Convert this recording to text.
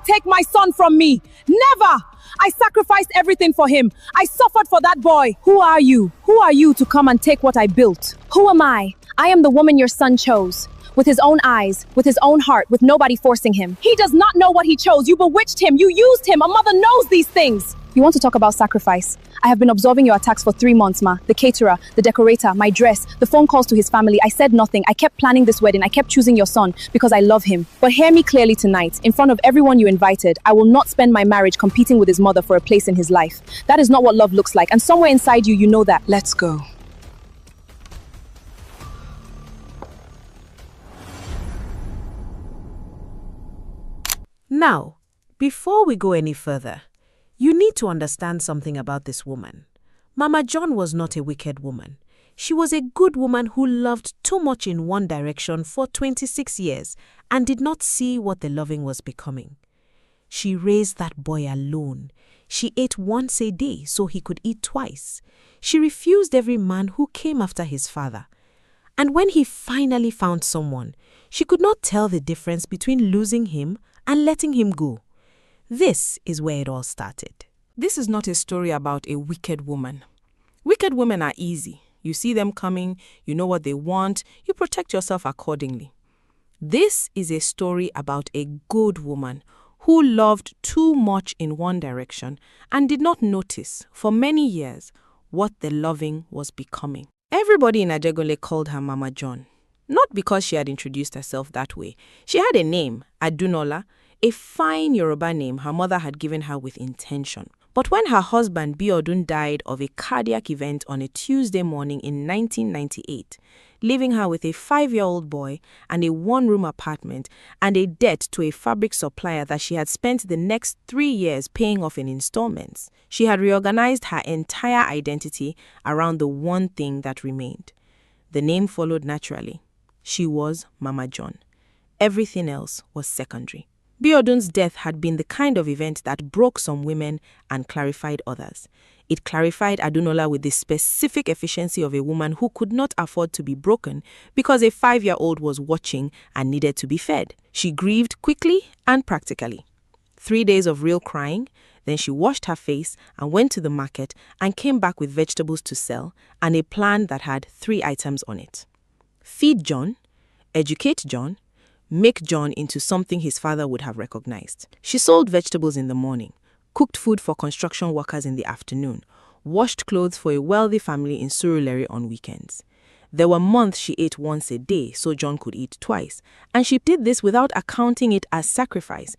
take my son from me. Never! I sacrificed everything for him. I suffered for that boy. Who are you? Who are you to come and take what I built? Who am I? I am the woman your son chose. With his own eyes, with his own heart, with nobody forcing him. He does not know what he chose. You bewitched him. You used him. A mother knows these things. You want to talk about sacrifice? I have been observing your attacks for 3 months, ma. The caterer, the decorator, my dress, the phone calls to his family. I said nothing. I kept planning this wedding. I kept choosing your son because I love him. But hear me clearly tonight. In front of everyone you invited, I will not spend my marriage competing with his mother for a place in his life. That is not what love looks like. And somewhere inside you, you know that. Let's go. Now, before we go any further, you need to understand something about this woman. Mama John was not a wicked woman. She was a good woman who loved too much in one direction for 26 years and did not see what the loving was becoming. She raised that boy alone. She ate once a day so he could eat twice. She refused every man who came after his father. And when he finally found someone, she could not tell the difference between losing him and letting him go. This is where it all started. This is not a story about a wicked woman. Wicked women are easy. You see them coming, you know what they want, you protect yourself accordingly. This is a story about a good woman who loved too much in one direction and did not notice for many years what the loving was becoming. Everybody in Ajegole called her Mama John. Not because she had introduced herself that way. She had a name, Adunola, a fine Yoruba name her mother had given her with intention. But when her husband Biodun died of a cardiac event on a Tuesday morning in 1998, leaving her with a 5-year-old boy and a 1-room apartment and a debt to a fabric supplier that she had spent the next 3 years paying off in installments, she had reorganized her entire identity around the one thing that remained. The name followed naturally. She was Mama John. Everything else was secondary. Biodun's death had been the kind of event that broke some women and clarified others. It clarified Adunola with the specific efficiency of a woman who could not afford to be broken because a 5-year-old was watching and needed to be fed. She grieved quickly and practically. 3 days of real crying, then she washed her face and went to the market and came back with vegetables to sell and a plan that had 3 items on it. Feed John, educate John, make John into something his father would have recognized. She sold vegetables in the morning, cooked food for construction workers in the afternoon, washed clothes for a wealthy family in Surulere on weekends. There were months she ate once a day so John could eat twice, and she did this without accounting it as sacrifice